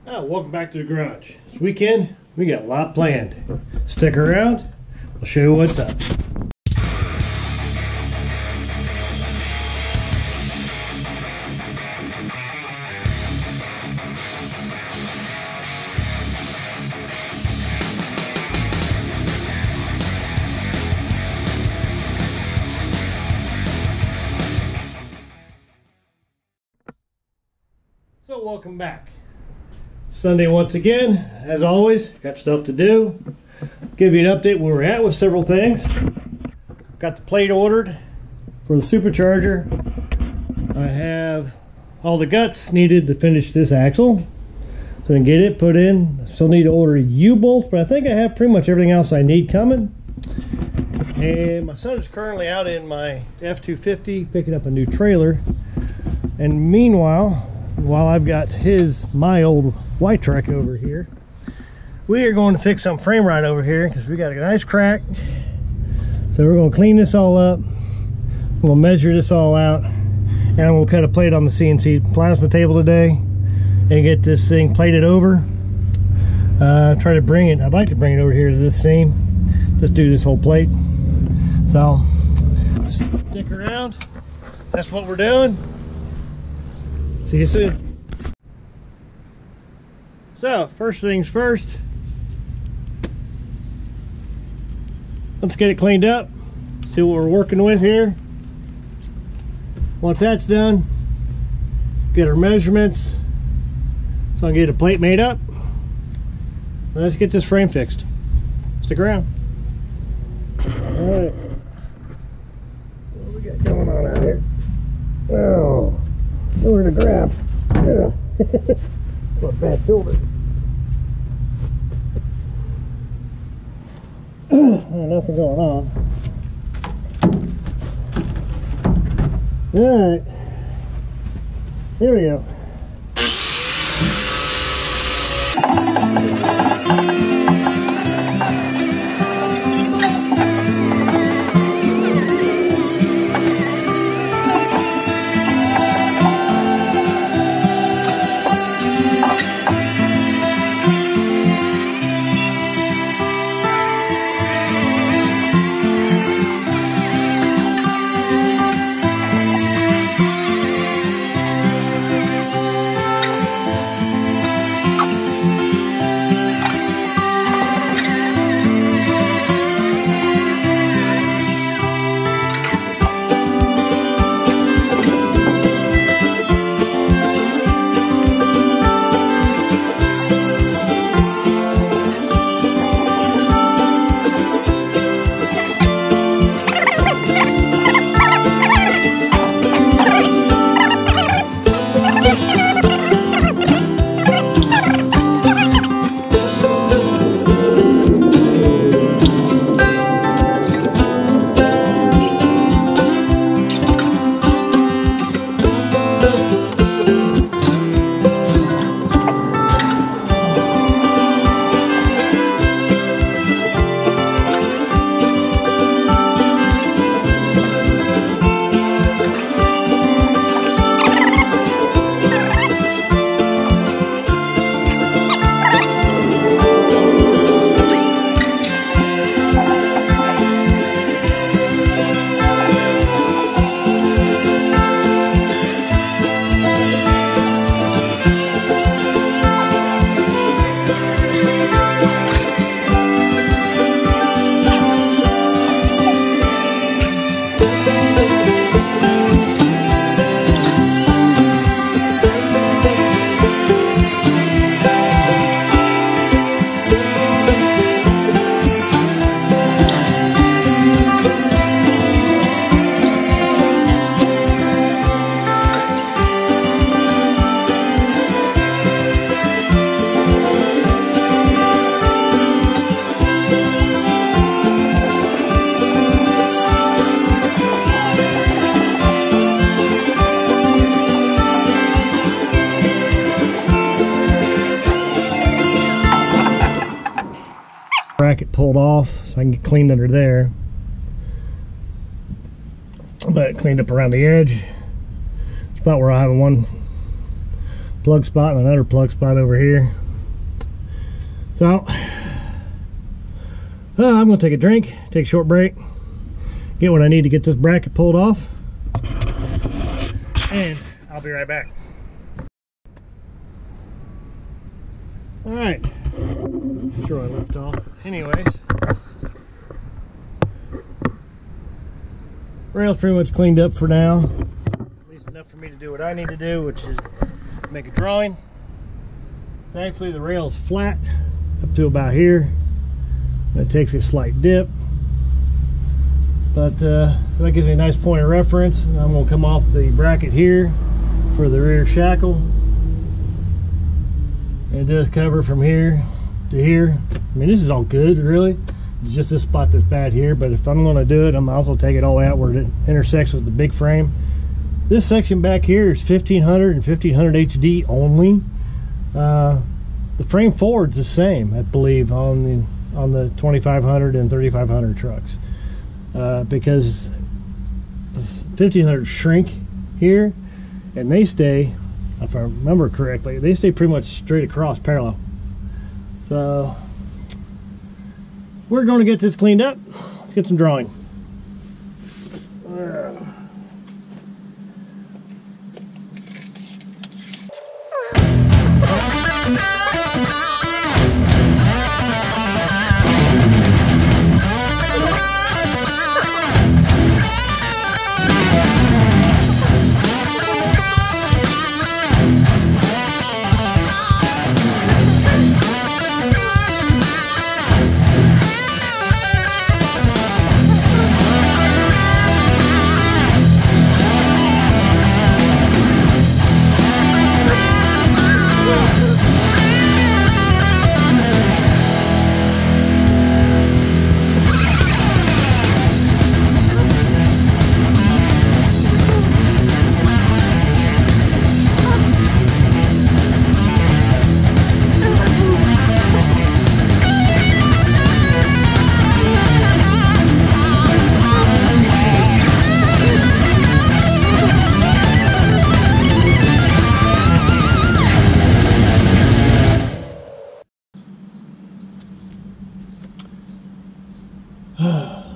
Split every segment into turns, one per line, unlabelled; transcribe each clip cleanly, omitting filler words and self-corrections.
Welcome back to the garage. This weekend, we got a lot planned. Stick around, I'll show you what's up. So welcome back. Sunday once again, as always, got stuff to do. Give you an update where we're at with several things. Got the plate ordered for the supercharger. I have all the guts needed to finish this axle, so I can get it put in. I still need to order U-bolts, but I think I have pretty much everything else I need coming. And my son is currently out in my F-250 picking up a new trailer. And meanwhile, while I've got my old white truck over here, we are going to fix some frame ride over here because we got a nice crack. So we're going to clean this all up. We'll measure this all out, and we'll cut a plate on the CNC plasma table today and get this thing plated over. Try to bring it. I'd like to bring it over here to this seam. Just do this whole plate. So stick around. That's what we're doing. See you soon. So, first things first, let's get it cleaned up, see what we're working with here. Once that's done, get our measurements, so I can get a plate made up. Let's get this frame fixed. Stick around. Alright. What we got going on out here? Oh, nowhere to grab. Yeah. What a bad shoulder. Nothing going on. Alright. Here we go. Bracket pulled off so I can get cleaned under there, but cleaned up around the edge. It's about where I have one plug spot and another plug spot over here. So I'm going to take a drink, take a short break, get what I need to get this bracket pulled off, and I'll be right back. Alright, sure I left off. Anyways, rail's pretty much cleaned up for now, at least enough for me to do what I need to do, which is make a drawing. Thankfully the rail's flat up to about here. It takes a slight dip, but so that gives me a nice point of reference. And I'm going to come off the bracket here for the rear shackle. And it does cover from here to here. I mean, this is all good, really. It's just this spot that's bad here, but if I'm going to do it, I'm also take it all the way out where it intersects with the big frame. This section back here is 1500 and 1500 HD only. The frame forward's the same, I believe, on the 2500 and 3500 trucks, because 1500 shrink here, and they stay, if I remember correctly, they stay pretty much straight across parallel. So we're going to get this cleaned up. Let's get some drawing.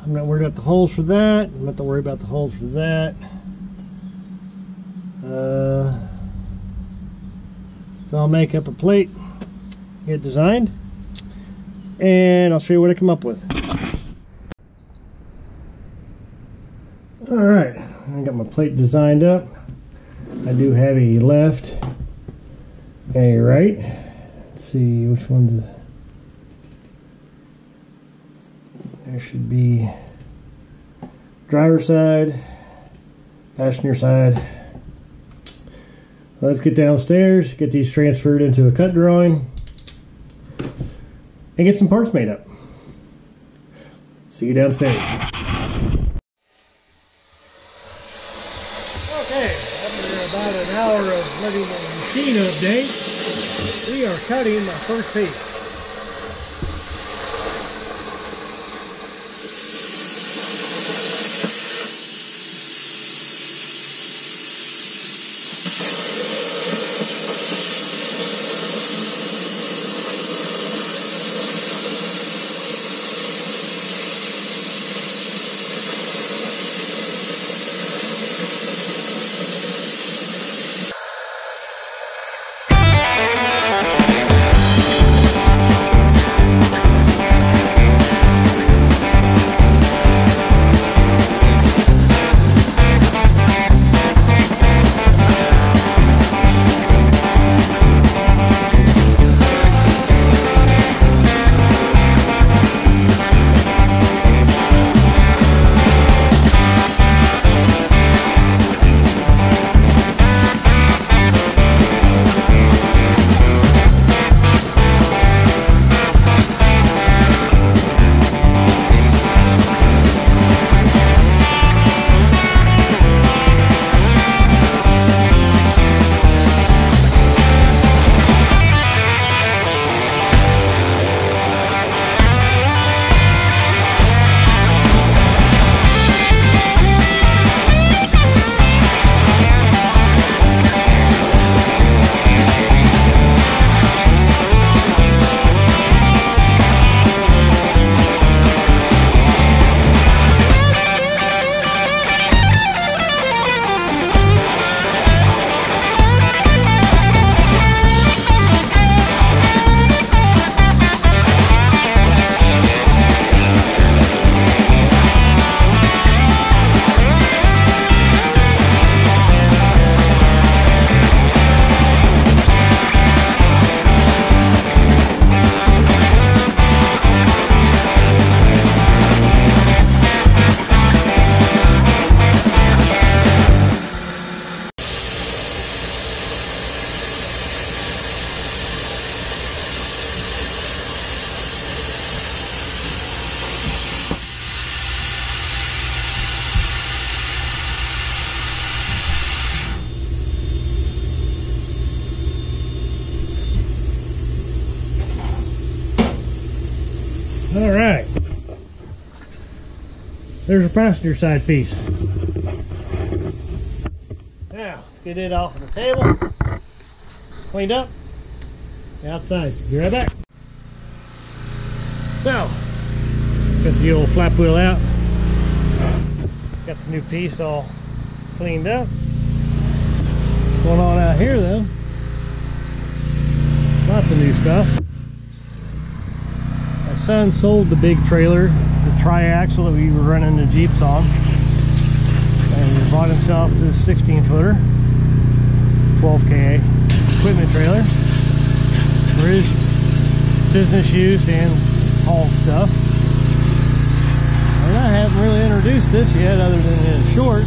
I'm not worried about the holes for that. I'm not to worry about the holes for that. So I'll make up a plate, get it designed, and I'll show you what I come up with. Alright, I got my plate designed up. I do have a left and a right. Let's see which one. There should be driver's side, passenger side. Let's get downstairs, get these transferred into a cut drawing, and get some parts made up. See you downstairs. Okay, after about an hour of letting the machine update, we are cutting my first piece. All right. There's a passenger side piece. Now, let's get it off of the table. Cleaned up. Outside. Be right back. So, got the old flap wheel out. Got the new piece all cleaned up. What's going on out here though? Lots of new stuff. My son sold the big trailer, the tri-axle that we were running the Jeeps on, and he bought himself this 16-footer, 12K equipment trailer for his business use and haul stuff. And I haven't really introduced this yet other than in short.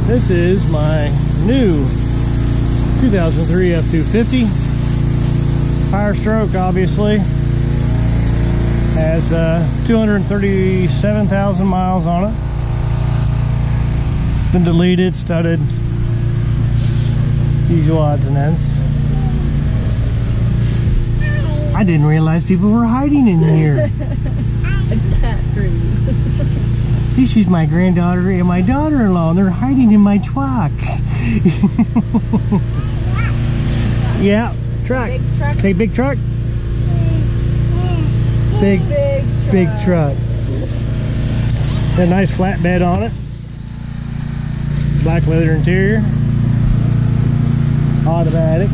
This is my new 2003 F-250. Power stroke, obviously. Has 237,000 miles on it. Been deleted, studded, usual odds and ends. I didn't realize people were hiding in here. This is my granddaughter and my daughter-in-law, and they're hiding in my truck. Yeah, truck. Big truck. Say big truck. Big truck. Got a nice flatbed on it. Black leather interior. Automatic.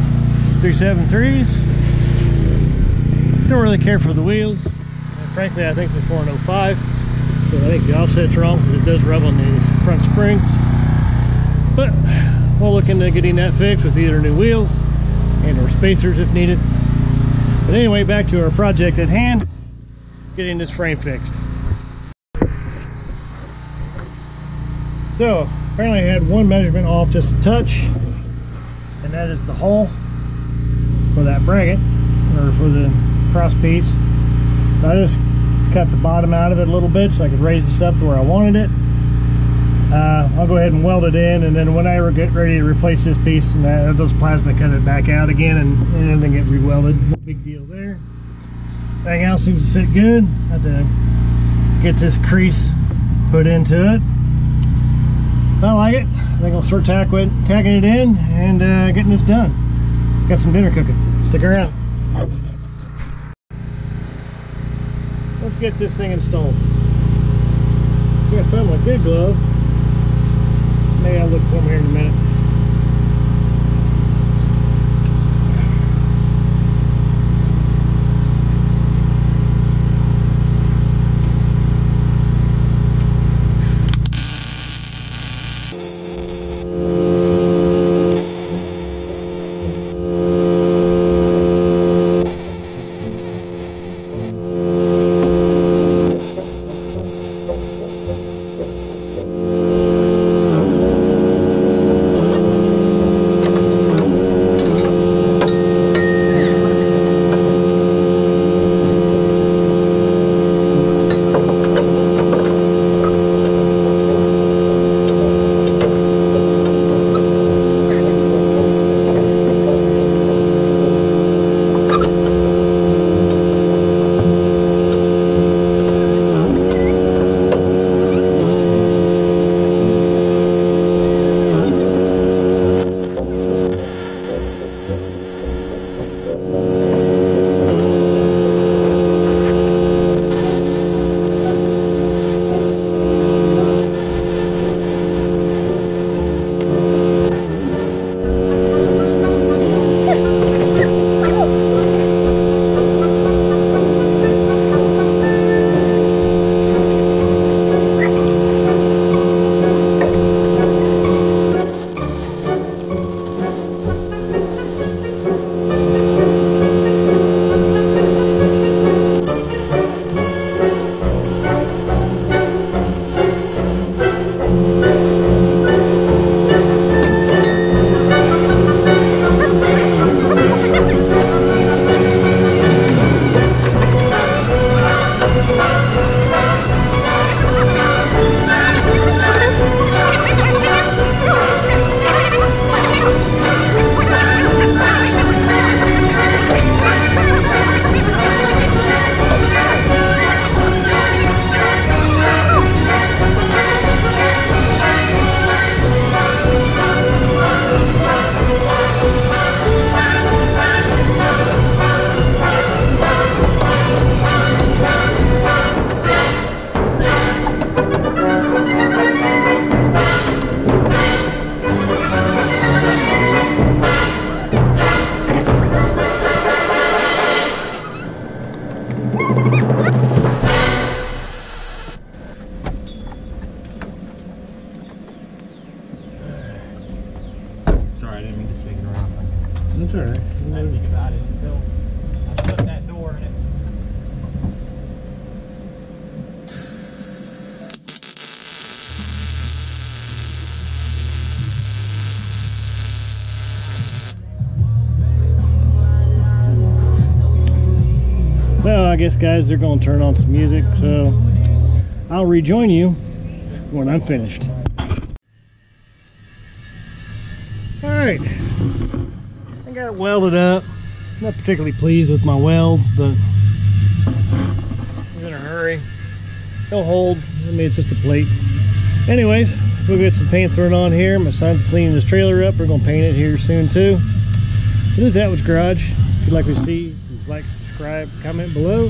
373s. Don't really care for the wheels. And frankly, I think the 405. So I think the offset's wrong because it does rub on these front springs. But we'll look into getting that fixed with either new wheels and or spacers if needed. But anyway, back to our project at hand. Getting this frame fixed. So apparently I had one measurement off just a touch, and that is the hole for that bracket or for the cross piece. So I just cut the bottom out of it a little bit so I could raise this up to where I wanted it. I'll go ahead and weld it in, and then when I get ready to replace this piece, and those plasma cut it back out again, and everything get re-welded. No big deal there. Everything else seems to fit good. I have to get this crease put into it. I like it. I think I'll start tacking it in and getting this done. Got some dinner cooking. Stick around. Let's get this thing installed. Yeah, I found my good glove. Maybe I'll look for them here in a minute. That's all right.
I didn't think about it until I put that door in it.
Well, I guess, guys, they're going to turn on some music, so I'll rejoin you when I'm finished. All right, I got it welded up. Not particularly pleased with my welds, but I'm in a hurry. No hold. I mean, it's just a plate. Anyways, we'll get some paint thrown on here. My son's cleaning this trailer up. We're going to paint it here soon, too. So this is Atwood's Garage. If you'd like to see, please like, subscribe, comment below.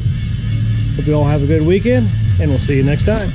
Hope you all have a good weekend, and we'll see you next time.